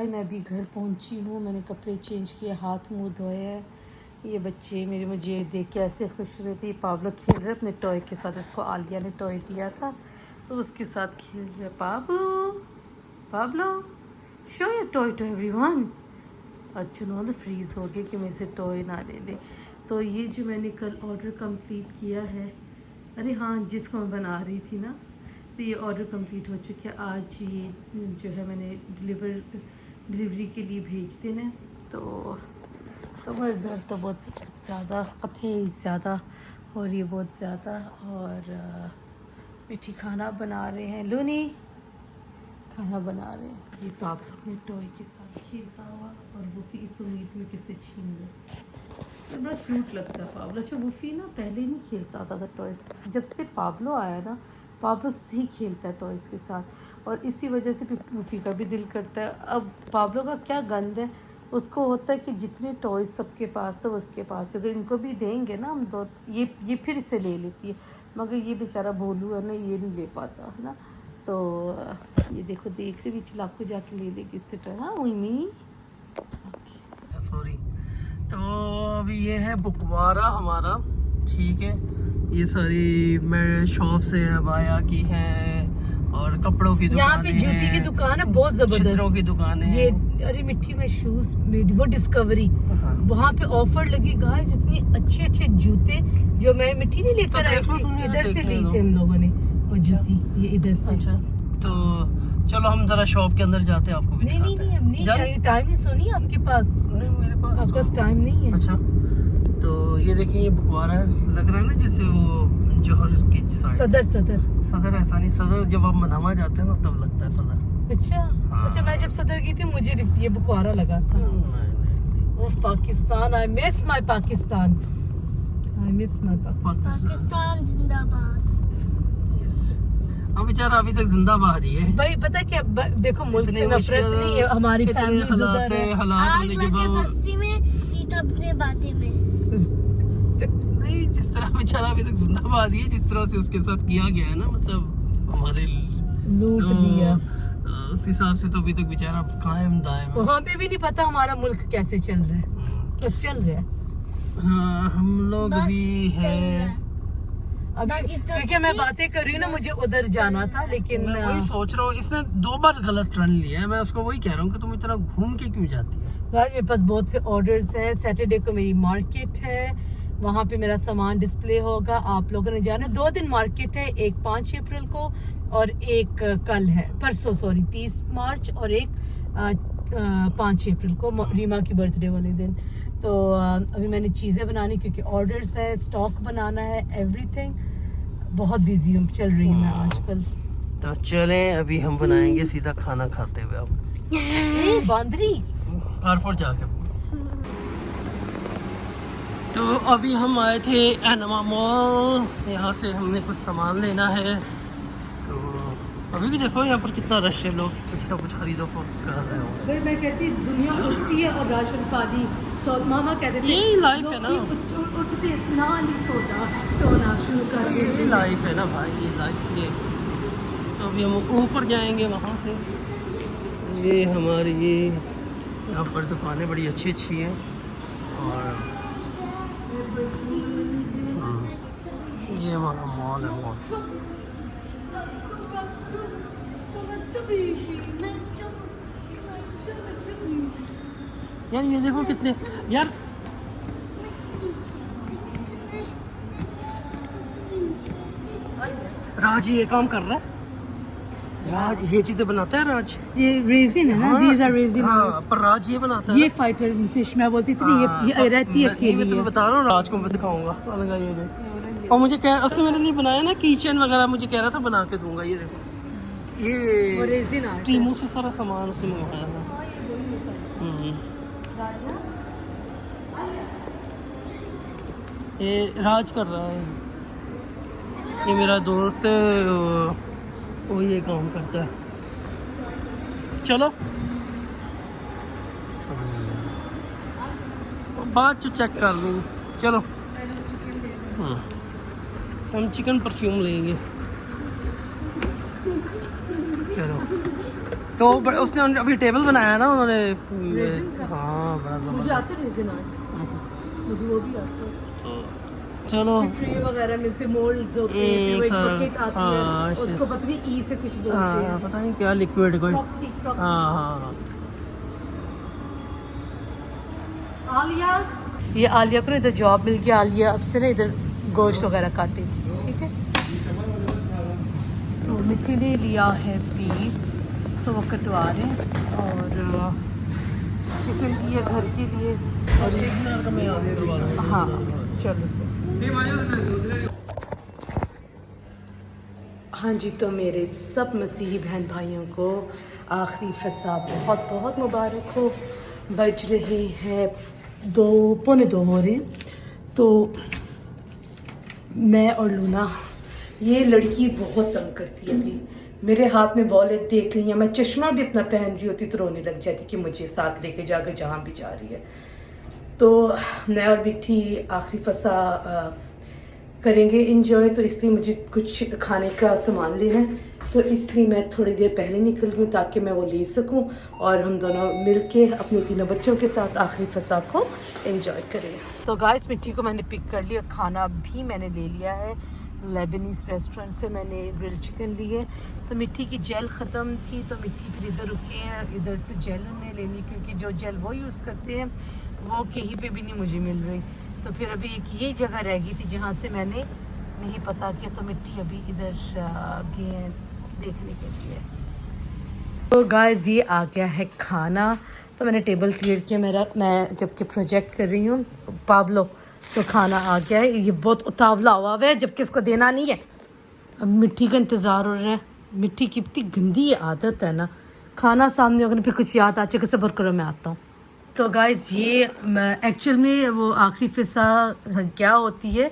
गाय मैं अभी घर पहुंची हूँ। मैंने कपड़े चेंज किए, हाथ मुंह धोए हैं। ये बच्चे मेरे मुझे देख के ऐसे खुश हुए थे। पाब्लो खेल रहे अपने टॉय के साथ। इसको आलिया ने टॉय दिया था तो उसके साथ खेल रहे। Pablo show your toy to everyone. अच्छा उन्होंने फ्रीज़ हो गए कि मेरे से टॉय ना ले ले। तो ये जो मैंने कल ऑर्डर कंप्लीट किया है, अरे हाँ जिसको मैं बना रही थी ना, तो ये ऑर्डर कंप्लीट हो चुका है। आज ये जो है मैंने डिलीवरी के लिए भेज देना। तो कमर दर्द तो बहुत ज़्यादा, कथे ज़्यादा और ये बहुत ज़्यादा। और मीठी खाना बना रहे हैं, लूनी खाना बना रहे हैं। ये पापा में टॉय के साथ खेलता हुआ और वो भी इस उम्मीद में किसे छीन ले। तो बड़ा क्यूट लगता है पाब्लो। अच्छा वूफी ना पहले नहीं खेलता था टॉयज़, जब से पाब्लो आया ना पाब्लो से ही खेलता है टॉयज़ के साथ और इसी वजह से वूफी का भी दिल करता है। अब पाब्लो का क्या गंद है, उसको होता है कि जितने टॉयज़ सबके पास है उसके पास है, अगर इनको भी देंगे ना हम तो ये फिर इसे ले लेती है। मगर ये बेचारा भोलू है ना, ये नहीं ले पाता है ना। तो ये देखो देख रही भी चलाकू जाके ले लेगी इससे टॉय। हाँ उम्मी सॉरी। तो अभी ये है बुकवारा हमारा, ठीक है। ये सारी मेरे शॉप से अबाया की हैं और कपड़ों की दुकान, यहाँ पे जूती की दुकान है बहुत जबरदस्त, चित्रों की दुकान है ये। अरे मिट्टी में शूज वो डिस्कवरी, वहाँ पे ऑफर लगी गाइस। इतने अच्छे अच्छे जूते जो मैं मिट्टी नहीं लेकर आई थी, इधर से ली थी हम लोगों ने वो जूती, ये इधर से। अच्छा तो चलो हम जरा शॉप के अंदर जाते हैं, आपको भी नहीं हम नहीं जाएंगे। टाइम नहीं सोनी आपके पास? नहीं मेरे पास आपके पास टाइम नहीं है। अच्छा तो ये देखिए ये बुकवारा है, लग रहा है ना जैसे वो जौहर की साइड। सदर ऐसा नहीं, सदर जब आप मनामा जाते हैं ना तब लगता है सदर। अच्छा हाँ। अच्छा मैं जब सदर गई थी मुझे ये बुकवारा लगा था। उफ Pakistan, I miss my Pakistan, Pakistan जिंदाबाद। हम बेचारा अभी तक जिंदाबाद ही है भाई। पता है क्या, देखो मुल्क से नफरत नहीं है, हमारी फैमिली उधर है। हालात अपने बातें में नहीं, जिस तरह बेचारा अभी तक जिंदाबाद ही है, जिस तरह से उसके साथ किया गया है ना, मतलब हमारे लूट लिया, उस हिसाब से तो अभी तक बेचारा कायम दायम है। वहाँ पे भी नहीं पता हमारा मुल्क कैसे चल रहा है, बस चल रहा है। हाँ हम लोग भी है अभी, क्योंकि मैं बातें कर रही हूँ ना, मुझे उधर जाना था लेकिन मैं वही सोच रहा हूँ। इसने 2 बार गलत टर्न लिया है, मैं उसको वही कह रहा हूँ कि तुम इतना घूम के क्यों जाती है। आज मेरे पास बहुत से ऑर्डर्स हैं। सैटरडे को मेरी मार्केट है, वहाँ पे मेरा सामान डिस्प्ले होगा, आप लोगों ने जाना। 2 दिन मार्केट है, एक 5 अप्रैल को और एक कल है, परसों सॉरी 30 मार्च और एक 5 अप्रैल को, रीमा की बर्थडे वाले दिन। तो अभी मैंने चीज़ें बनानी क्योंकि ऑर्डर्स है, स्टॉक बनाना है, एवरीथिंग। बहुत बिजी हूँ, चल रही हूँ मैं आजकल। तो चलें अभी हम बनाएंगे सीधा खाना खाते हुए। अब बांदरी कारफोर जाके। तो अभी हम आए थे एनमा मॉल, यहाँ से हमने कुछ सामान लेना है। तो अभी भी देखो यहाँ पर कितना रश है, लोग कुछ ना कुछ खरीदो कर रहे हो। मैं कहती दुनिया उठती है और राशन पानी मामा कहते थे यही लाइफ है ना, उठते ना नहीं सोता तो ना शुरू कर दे, यही लाइफ है ना भाई, ये लाइफ ये। तो अभी हम ऊपर जाएंगे वहाँ से। ये हमारी ये यहाँ पर दुकानें बड़ी अच्छी अच्छी हैं और ये हमारा मॉल है। मॉल यार ये देखो कितने यार, राज ये काम कर रहा है। राज ये चीजें बनाता है, राज ये रेजिन है ना, these are resin। हाँ, पर राज ये बनाता है, ये फाइटर फिश मैं बोलती थी। ये रहती है अकेली। मैं तुम्हें बता रहा हूँ, राज को मैं दिखाऊंगा। ये देख, और मुझे कह उसने मेरे लिए बनाया ना किचन वगैरह, मुझे कह रहा था बना के दूंगा। ये देखो ये रेजिन टीमों से सारा सामान उसने मंगवाया था। ये राज कर रहा है, ये मेरा दोस्त है, वो ये काम करता है। चलो बाद जो चेक कर लूँ। चलो हाँ हम चिकन परफ्यूम लेंगे। चलो तो उसने अभी टेबल बनाया ना उन्होंने। रेज़िन का? हाँ बड़ा मुझे जबरदस्त। आता है रेज़िन आर्ट, मुझे वो भी आता है। चलो ट्रे वगैरह मिलते, मोल्ड्स होते हैं, फिर वो एक सारा- बकेट आती हाँ, है, उसको पता नहीं ई से कुछ बोलते हाँ हैं। पता नहीं क्या लिक्विड कोई। Proxy, proxy. हाँ हाँ आलिया, ये आलिया को ना इधर जॉब मिल गया। आलिया अब से ना इधर गोश्त वगैरह काटे, ठीक है। तो मिट्टी ने लिया है बीफ, तो वो कटवा रहे हैं, और चिकन लिया घर के लिए। और एक मिनट का मैं यहाँ से करवा लूँगा। हाँ चलो से। हाँ जी, तो मेरे सब मसीही बहन भाइयों को आखिरी फसा बहुत बहुत मुबारक हो। बज रहे हैं 2:45 हो रहे हैं। तो मैं और लूना, ये लड़की बहुत तंग करती है। अभी मेरे हाथ में वॉलेट देख रही है, मैं चश्मा भी अपना पहन रही होती तो रोने लग जाती कि मुझे साथ लेके जाकर जहाँ भी जा रही है। तो मैं और मिट्टी आखिरी फसा करेंगे इंजॉय, तो इसलिए मुझे कुछ खाने का सामान लेना है, तो इसलिए मैं थोड़ी देर पहले निकल गई ताकि मैं वो ले सकूं और हम दोनों मिलके अपने तीनों बच्चों के साथ आखिरी फसा को एंजॉय करें। तो गाइस, मिट्टी को मैंने पिक कर लिया, खाना भी मैंने ले लिया है। लेबनीज़ रेस्टोरेंट से मैंने ग्रिल चिकन ली है। तो मिट्टी की जेल ख़त्म थी तो मिट्टी फिर इधर रुके हैं, इधर से जेल उन्हें ले ली, क्योंकि जो जेल वो यूज़ करते हैं वो कहीं पे भी नहीं मुझे मिल रही। तो फिर अभी एक यही जगह रह गई थी जहाँ से मैंने नहीं पता किया, तो मिट्टी अभी इधर गए हैं देखने के लिए। तो गाइस, ये आ गया है खाना। तो मैंने टेबल क्लियर किया मेरा, मैं जबकि प्रोजेक्ट कर रही हूँ पाब्लो, तो खाना आ गया है। ये बहुत उतावला हुआ है जबकि इसको देना नहीं है। अब मिट्टी का इंतज़ार हो रहा है। मिट्टी की इतनी गंदी आदत है ना, खाना सामने होगा फिर कुछ याद आ जाए, सब्र करो मैं आता हूँ। तो गाइस, ये एक्चुअल में वो आखिरी फिसा क्या होती है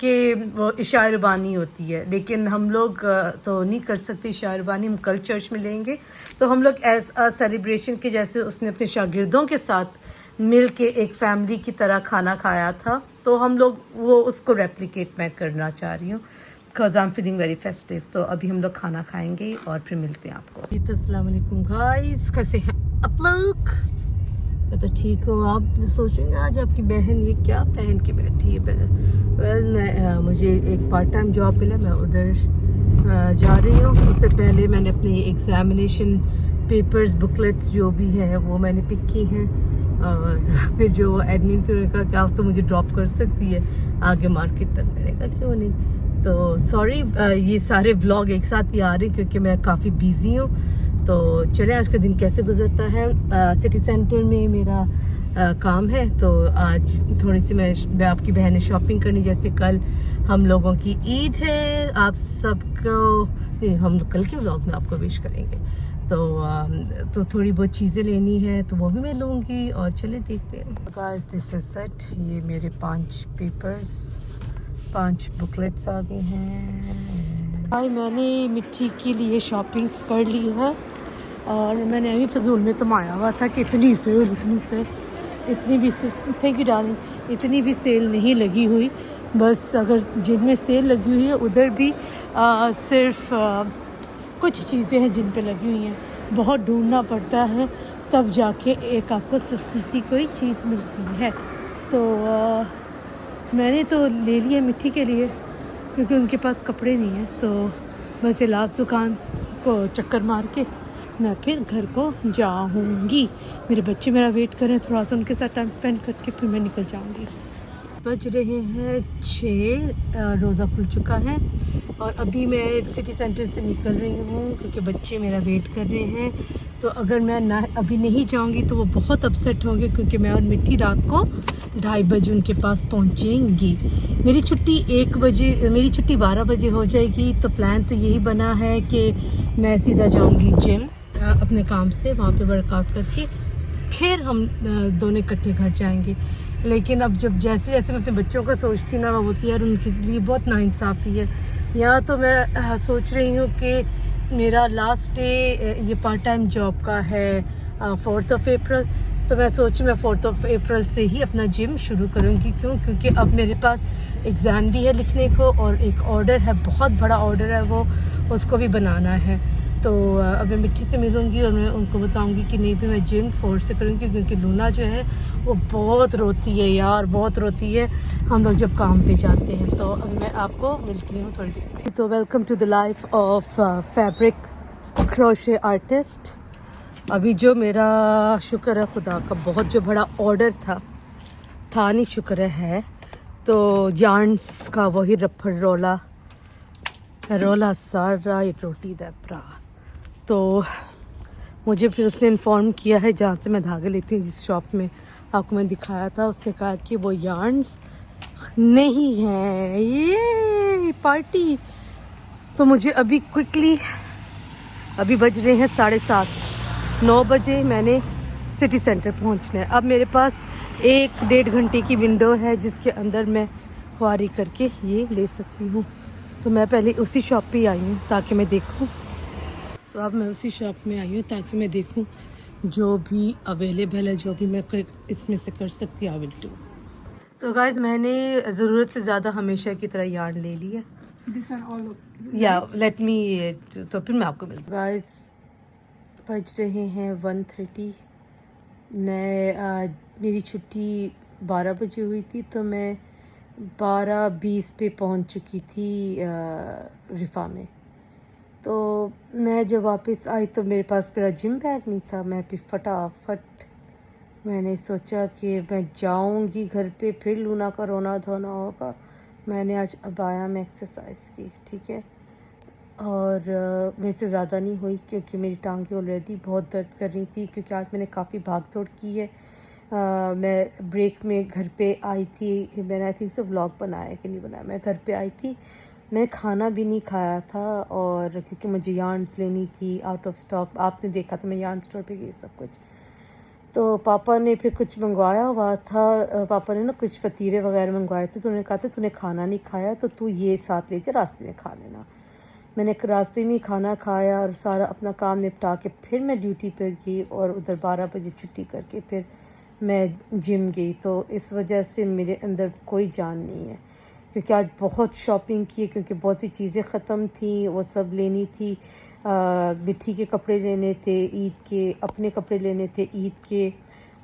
कि वो इशा रुबानी होती है, लेकिन हम लोग तो नहीं कर सकते इशा रुबानी। हम कल चर्च में लेंगे, तो हम लोग एज अ सेलिब्रेशन के जैसे उसने अपने शागिर्दों के साथ मिल के एक फैमिली की तरह खाना खाया था, तो हम लोग वो उसको रेप्लिकेट मैं करना चाह रही हूँ, because I am feeling very festive. तो अभी हम लोग खाना खाएंगे और फिर मिलते हैं आपको। अस्सलाम वालेकुम गाइस, कैसे हैं आप लोग? तो ठीक हो? आप सोचेंगे आज आपकी बहन ये क्या पहन के बैठी है बहन। वेल, मुझे एक पार्ट टाइम जॉब मिला, मैं उधर जा रही हूँ। उससे पहले मैंने अपनी एग्ज़ामिनेशन पेपर्स, बुकलेट्स जो भी हैं वो मैंने पिक की हैं, और फिर जो एडमिन थे उन्होंने कहा कि आप तो मुझे ड्रॉप कर सकती है आगे मार्केट तक। मैंने कहा क्यों नहीं। तो सॉरी, ये सारे व्लॉग एक साथ ही आ रहे क्योंकि मैं काफ़ी बिज़ी हूँ। तो चले आज का दिन कैसे गुजरता है। सिटी सेंटर में मेरा काम है, तो आज थोड़ी सी मैं आपकी बहन ने शॉपिंग करनी। जैसे कल हम लोगों की ईद है, आप सबको हम कल के व्लॉग में आपको विश करेंगे, तो थोड़ी बहुत चीज़ें लेनी है तो वो भी मैं लूँगी। और चले देखते हैं। Guys, this is set. ये मेरे 5 पेपर्स, 5 बुकलेट्स आ गए हैं। भाई, मैंने मिट्टी के लिए शॉपिंग कर ली है, और मैंने अभी फजूल में तमाया हुआ था कि इतनी सेल, इतनी भी सेल, थैंक यू डार्लिंग, इतनी भी सेल नहीं लगी हुई। बस अगर जिनमें सेल लगी हुई है उधर भी सिर्फ कुछ चीज़ें हैं जिन पे लगी हुई हैं। बहुत ढूंढना पड़ता है तब जाके एक आपको सस्ती सी कोई चीज़ मिलती है। तो मैंने तो ले लिया मिट्टी के लिए क्योंकि उनके पास कपड़े नहीं हैं। तो बस ये लास्ट दुकान को चक्कर मार के मैं फिर घर को जाऊंगी। मेरे बच्चे मेरा वेट कर रहे हैं, थोड़ा सा उनके साथ टाइम स्पेंड करके फिर मैं निकल जाऊंगी। बज रहे हैं 6, रोज़ा खुल चुका है और अभी मैं सिटी सेंटर से निकल रही हूँ क्योंकि बच्चे मेरा वेट कर रहे हैं। तो अगर मैं ना अभी नहीं जाऊँगी तो वो बहुत अपसेट होंगे क्योंकि मैं और मिट्टी रात को 2:30 बजे उनके पास पहुँचेंगी। मेरी छुट्टी 1 बजे, मेरी छुट्टी 12 बजे हो जाएगी। तो प्लान तो यही बना है कि मैं सीधा जाऊँगी जिम अपने काम से, वहाँ पे वर्कआउट करके फिर हम दोनों इकट्ठे घर जाएंगे। लेकिन अब जब जैसे जैसे मैं अपने बच्चों का सोचती ना, वो होती है यार उनके लिए बहुत नाइंसाफ़ी है। यहाँ तो मैं सोच रही हूँ कि मेरा लास्ट डे ये पार्ट टाइम जॉब का है 4 अप्रैल। तो मैं सोचूँ मैं 4 अप्रैल से ही अपना जिम शुरू करूँगी। क्योंकि अब मेरे पास एग्ज़ाम भी है लिखने को और एक ऑर्डर है, बहुत बड़ा ऑर्डर है वो, उसको भी बनाना है। तो अब मैं मिट्टी से मिलूँगी और मैं उनको बताऊँगी कि नहीं भी मैं जिम फोर्स से करूँगी, क्योंकि लूना जो है वो बहुत रोती है यार, बहुत रोती है हम लोग जब काम पे जाते हैं। तो अब मैं आपको मिलती हूँ थोड़ी देर में। तो welcome to the life of fabric crochet artist. अभी जो मेरा शुक्र है खुदा का, बहुत जो बड़ा ऑर्डर था नहीं शुक्र है, तो यार्न्स का वही रफड़ रोला सारा रोटी दैपरा। तो मुझे फिर उसने इन्फॉर्म किया है जहाँ से मैं धागे लेती हूँ, जिस शॉप में आपको मैं दिखाया था, उसने कहा कि वो यार्न्स नहीं है, ये पार्टी। तो मुझे अभी क्विकली, अभी बज रहे हैं 7:30, 9 बजे मैंने सिटी सेंटर पहुंचना है। अब मेरे पास 1-1.5 घंटे की विंडो है जिसके अंदर मैं ख्वारी करके ये ले सकती हूँ। तो मैं पहले उसी शॉप पे आई हूँ ताकि मैं देखूँ। तो अब मैं उसी शॉप में आई हूँ ताकि मैं देखूँ जो भी अवेलेबल है, जो भी मैं इसमें से कर सकती हूँ, आई विल डू। तो गाइस मैंने ज़रूरत से ज़्यादा हमेशा की तरह यार्न ले ली है। या लेट मी, तो फिर मैं आपको मिलती हूँ। गाइस बज रहे हैं 1:30। मेरी छुट्टी 12 बजे हुई थी, तो मैं 12:20 पे पहुंच चुकी थी रिफ़ा में। तो मैं जब वापस आई तो मेरे पास मेरा जिम बैग नहीं था। मैं भी फटाफट मैंने सोचा कि मैं जाऊंगी घर पे, फिर लूना का रोना धोना होगा। मैंने आज अबाया में एक्सरसाइज की, ठीक है, और मेरे से ज़्यादा नहीं हुई क्योंकि मेरी टांगें ऑलरेडी बहुत दर्द कर रही थी, क्योंकि आज मैंने काफ़ी भाग दौड़ की है। मैं ब्रेक में घर पे आई थी, मैंने आई थिंक से व्लॉग बनाया कि नहीं बनाया, मैं घर पे आई थी, मैं खाना भी नहीं खाया था, और क्योंकि मुझे यार्न्स लेनी थी आउट ऑफ स्टॉक। आपने देखा था मैं यार्न स्टोर पे गई सब कुछ। तो पापा ने फिर कुछ मंगवाया हुआ था, पापा ने ना कुछ फतीरे वगैरह मंगवाए थे, तो उन्होंने कहा था तूने खाना नहीं खाया तो तू ये साथ ले जा, रास्ते में खा लेना। मैंने रास्ते में खाना खाया और सारा अपना काम निपटा के फिर मैं ड्यूटी पर गई, और उधर 12 बजे छुट्टी करके फिर मैं जिम गई। तो इस वजह से मेरे अंदर कोई जान नहीं है, क्योंकि आज बहुत शॉपिंग की, क्योंकि बहुत सी चीज़ें ख़त्म थी, वो सब लेनी थी। मिट्टी के कपड़े लेने थे ईद के, अपने कपड़े लेने थे ईद के।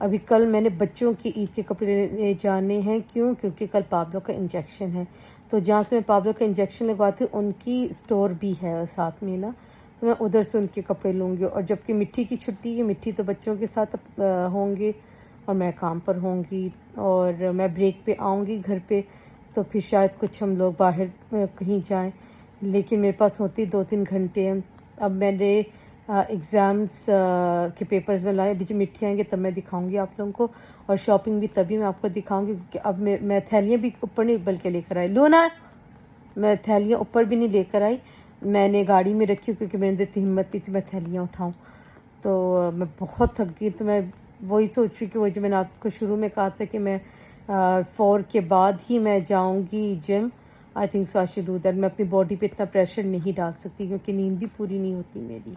अभी कल मैंने बच्चों के ईद के कपड़े लेने जाने हैं। क्यों? क्योंकि कल पाब्लो का इंजेक्शन है। तो जहाँ से मैं पाब्लो का इंजेक्शन लगवाती हूँ उनकी स्टोर भी है साथ में ना, तो मैं उधर से उनके कपड़े लूँगी। और जबकि मिट्टी की छुट्टी है, मिट्टी तो बच्चों के साथ होंगे और मैं काम पर होंगी, और मैं ब्रेक पे आऊँगी घर पे, तो फिर शायद कुछ हम लोग बाहर कहीं जाएं। लेकिन मेरे पास होती 2-3 घंटे हैं। अब मैंने एग्ज़ाम्स के पेपर्स में लाए, अभी जब मिट्टी आएंगे तब मैं दिखाऊंगी आप लोगों को, और शॉपिंग भी तभी मैं आपको दिखाऊंगी, क्योंकि अब मैं थैलियाँ भी ऊपर नहीं बल्कि लेकर आई। लो ना, मैं थैलियाँ ऊपर भी नहीं लेकर आई, मैंने गाड़ी में रखी, क्योंकि मैंने इतनी हिम्मत नहीं थी मैं थैलियाँ उठाऊँ। तो मैं बहुत थक गई, तो मैं वही सोच रही कि वही जो मैंने आपको शुरू में कहा था कि मैं 4 के बाद ही मैं जाऊंगी gym. I think so I should do that. मैं अपनी बॉडी पे इतना प्रेशर नहीं डाल सकती, क्योंकि नींद भी पूरी नहीं होती मेरी,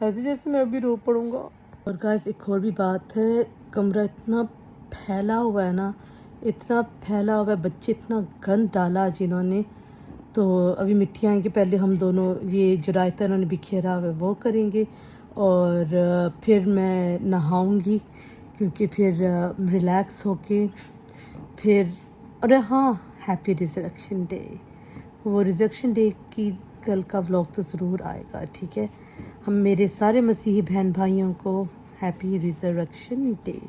ऐसे जैसे मैं अभी रो पड़ूँगा। और गाइस एक और भी बात है, कमरा इतना फैला हुआ है ना, इतना फैला हुआ है, बच्चे इतना गंद डाला जिन्होंने। तो अभी मिट्टी आएंगे, पहले हम दोनों ये जो रायता उन्होंने बिखेरा हुआ है वो करेंगे, और फिर मैं नहाऊंगी, क्योंकि फिर रिलैक्स होके फिर, अरे हाँ, हैप्पी रिजरेक्शन डे। वो रिजरेक्शन डे की कल का व्लॉग तो ज़रूर आएगा, ठीक है। हम मेरे सारे मसीही बहन भाइयों को हैप्पी रिजरेक्शन डे।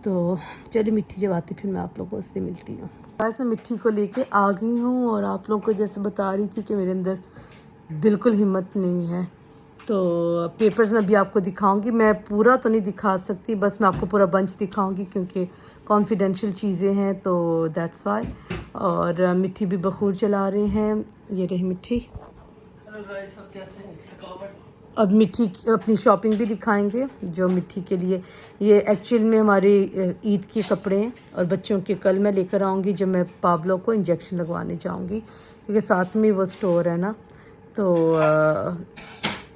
तो चलिए मिट्टी जब आती फिर मैं आप लोगों से मिलती हूँ। आज मैं मिट्टी को लेके आ गई हूँ, और आप लोगों को जैसे बता रही थी कि मेरे अंदर बिल्कुल हिम्मत नहीं है। तो पेपर्स में भी आपको दिखाऊंगी, मैं पूरा तो नहीं दिखा सकती, बस मैं आपको पूरा बंच दिखाऊंगी क्योंकि कॉन्फिडेंशियल चीज़ें हैं, तो दैट्स वाई। और मिट्टी भी बखूर चला रहे हैं, ये रही मिट्टी। हेलो गाइस, सब कैसे हैं? थकावट। अब मिट्टी अपनी शॉपिंग भी दिखाएंगे जो मिट्टी के लिए, ये एक्चुअल में हमारे ईद के कपड़े हैं, और बच्चों के कल मैं लेकर आऊँगी जब मैं पाब्लो को इंजेक्शन लगवाने जाऊँगी, क्योंकि साथ में वो स्टोर है ना। तो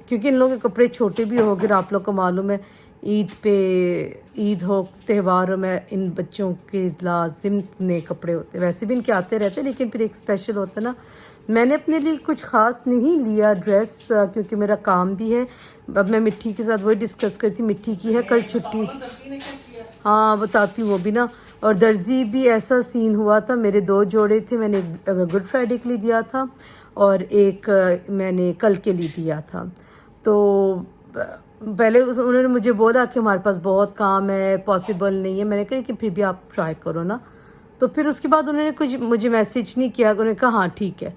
क्योंकि इन लोगों के कपड़े छोटे भी हो गए, आप लोग को मालूम है ईद पे, ईद हो त्योहारों में इन बच्चों के लाजिम नए कपड़े होते हैं। वैसे भी इनके आते रहते हैं, लेकिन फिर एक स्पेशल होता है ना, मैंने अपने लिए कुछ ख़ास नहीं लिया ड्रेस, क्योंकि मेरा काम भी है। अब मैं मिट्टी के साथ वही डिस्कस करती, मिट्टी की है कल छुट्टी। हाँ बताती हूँ वो भी ना। और दर्जी भी ऐसा सीन हुआ था, मेरे 2 जोड़े थे, मैंने गुड फ्राइडे के लिए दिया था और एक मैंने कल के लिए दिया था। तो पहले उन्होंने मुझे बोला कि हमारे पास बहुत काम है, पॉसिबल नहीं है। मैंने कहा कि फिर भी आप ट्राई करो ना। तो फिर उसके बाद उन्होंने कुछ मुझे मैसेज नहीं किया, उन्होंने कहा हाँ ठीक है।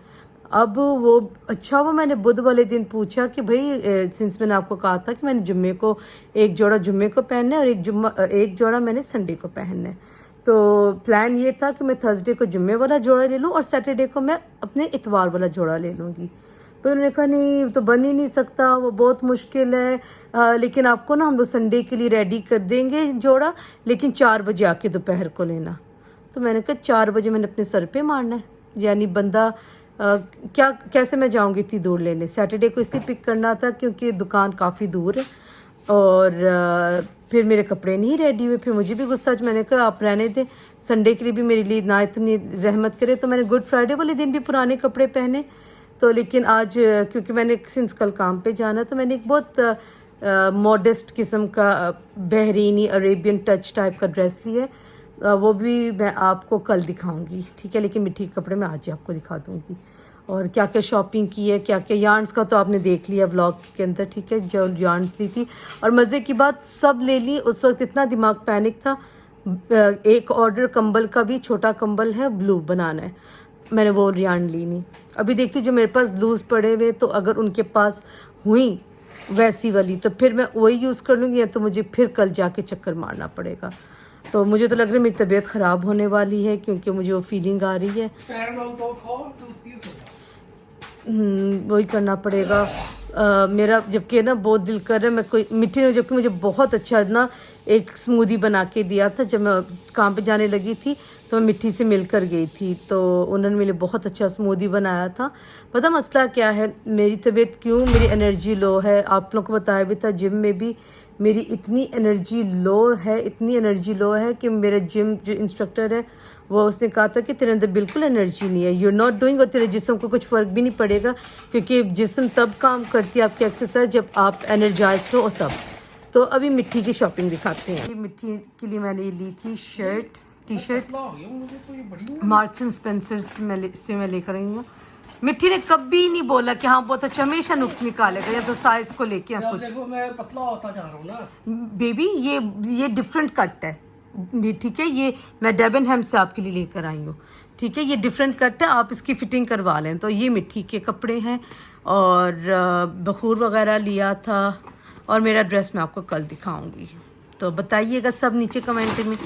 अब वो अच्छा हुआ मैंने बुध वाले दिन पूछा कि भाई सिंस मैंने आपको कहा था कि मैंने जुम्मे को एक जोड़ा जुम्मे को पहनना है और एक जोड़ा मैंने संडे को पहनना है। तो प्लान ये था कि मैं थर्सडे को जुम्मे वाला जोड़ा ले लूँ और सैटरडे को मैं अपने इतवार वाला जोड़ा ले लूँगी। तो उन्होंने कहा नहीं तो बन ही नहीं सकता, वो बहुत मुश्किल है, लेकिन आपको ना हम लोग संडे के लिए रेडी कर देंगे जोड़ा, लेकिन 4 बजे आके दोपहर को लेना। तो मैंने कहा 4 बजे मैंने अपने सर पे मारना है, यानी बंदा क्या कैसे मैं जाऊंगी इतनी दूर लेने। सैटरडे को इसलिए पिक करना था क्योंकि दुकान काफ़ी दूर है और फिर मेरे कपड़े नहीं रेडी हुए। फिर मुझे भी गुस्सा, मैंने कहा आप रहने दें, संडे के लिए भी मेरे लिए ना इतनी जहमत करे। तो मैंने गुड फ्राइडे वाले दिन भी पुराने कपड़े पहने। तो लेकिन आज क्योंकि मैंने सिंस कल काम पे जाना, तो मैंने एक बहुत मॉडेस्ट किस्म का बहरीनी अरेबियन टच टाइप का ड्रेस लिया है। वो भी मैं आपको कल दिखाऊंगी, ठीक है, लेकिन मिट्टी के कपड़े मैं आज ही आपको दिखा दूंगी। और क्या क्या शॉपिंग की है, क्या क्या यार्न्स का तो आपने देख लिया व्लॉग के अंदर, ठीक है, जो यार्न्स ली थी। और मज़े की बात सब ले ली। उस वक्त इतना दिमाग पैनिक था। एक ऑर्डर कंबल का भी, छोटा कंबल है ब्लू बनाना है, मैंने वो यार्न ली नहीं। अभी देखती जो मेरे पास ब्लूज़ पड़े हुए, तो अगर उनके पास हुई वैसी वाली तो फिर मैं वही यूज़ कर लूँगी, या तो मुझे फिर कल जाके चक्कर मारना पड़ेगा। तो मुझे तो लग रहा है मेरी तबीयत ख़राब होने वाली है, क्योंकि मुझे वो फीलिंग आ रही है। वही करना पड़ेगा मेरा, जबकि ना बहुत दिल कर रहा है मैं कोई मिट्टी ने, जबकि मुझे बहुत अच्छा ना एक स्मूदी बना के दिया था जब मैं काम पे जाने लगी थी। तो मैं मिट्टी से मिलकर गई थी, तो उन्होंने मेरे बहुत अच्छा स्मूदी बनाया था। पता मसला क्या है, मेरी तबीयत क्यों, मेरी एनर्जी लो है। आप लोग को बताया भी था जिम में भी मेरी इतनी एनर्जी लो है, इतनी एनर्जी लो है कि मेरा जिम जो इंस्ट्रक्टर है वो उसने कहा था कि तेरे अंदर बिल्कुल एनर्जी नहीं है, यू आर नॉट डूइंग, और तेरे जिस्म को कुछ फ़र्क भी नहीं पड़ेगा, क्योंकि जिस्म तब काम करती है आपकी एक्सरसाइज जब आप एनर्जाइज हो और तब। तो अभी मिट्टी की शॉपिंग दिखाते हैं। मिट्टी के लिए मैंने ली थी shirt, T shirt marks and Spencer से मैं लेकर आई हूँ। मिट्टी ने कभी नहीं बोला कि हाँ बहुत अच्छा, हमेशा नुक्स निकालेगा या तो साइज को लेके या कुछ। देखो मैं पतला होता जा रहा हूँ ना बेबी, ये डिफरेंट कट है, ठीक है, ये मैं डेबनहम से आपके लिए लेकर आई हूँ, ठीक है, ये डिफरेंट कट है, आप इसकी फिटिंग करवा लें। तो ये मिट्टी के कपड़े हैं और बखूर वगैरह लिया था, और मेरा ड्रेस मैं आपको कल दिखाऊंगी। तो बताइएगा सब नीचे कमेंट में,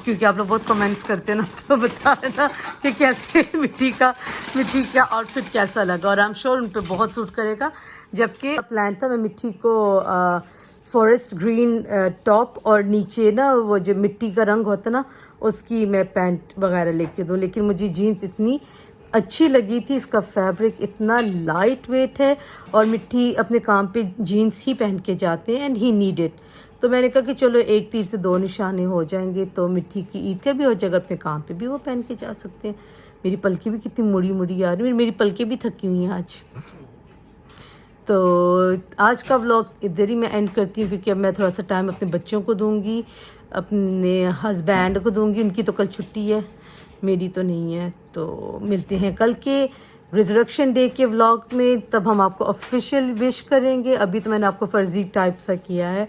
क्योंकि आप लोग बहुत कमेंट्स करते हैं ना, तो बता देना कि कैसे मिट्टी का आउटफिट कैसा लगा, और आई एम श्योर उन पे बहुत सूट करेगा। जबकि प्लान था मैं मिट्टी को फॉरेस्ट ग्रीन टॉप और नीचे ना वो जो मिट्टी का रंग होता ना उसकी मैं पैंट वगैरह लेके दूँ, लेकिन मुझे जीन्स इतनी अच्छी लगी थी, इसका फैब्रिक इतना लाइट वेट है, और मिट्टी अपने काम पे जीन्स ही पहन के जाते हैं एंड ही नीड इट। तो मैंने कहा कि चलो एक तीर से 2 निशाने हो जाएंगे, तो मिट्टी की ईद का भी हो जाएगा, अपने काम पे भी वो पहन के जा सकते हैं। मेरी पलकें भी कितनी मुड़ी मुड़ी आ रही है, मेरी पलकें भी थकी हुई हैं आज। तो आज का व्लॉग इधर ही मैं एंड करती हूँ, क्योंकि अब मैं थोड़ा सा टाइम अपने बच्चों को दूँगी, अपने हस्बैंड को दूँगी, उनकी तो कल छुट्टी है, मेरी तो नहीं है। तो मिलते हैं कल के रिजरेक्शन डे के व्लॉग में, तब हम आपको ऑफिशियल विश करेंगे। अभी तो मैंने आपको फर्जी टाइप सा किया है।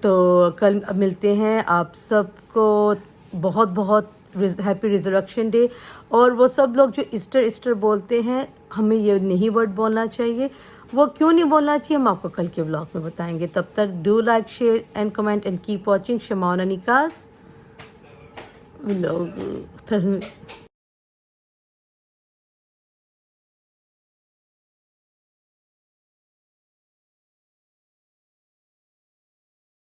तो कल मिलते हैं, आप सबको बहुत बहुत हैप्पी रिजरेक्शन डे। और वो सब लोग जो ईस्टर बोलते हैं, हमें ये नहीं वर्ड बोलना चाहिए, वो क्यों नहीं बोलना चाहिए हम आपको कल के व्लॉग में बताएंगे। तब तक do like, share and comment and keep watching शमाना निकास व्लॉग।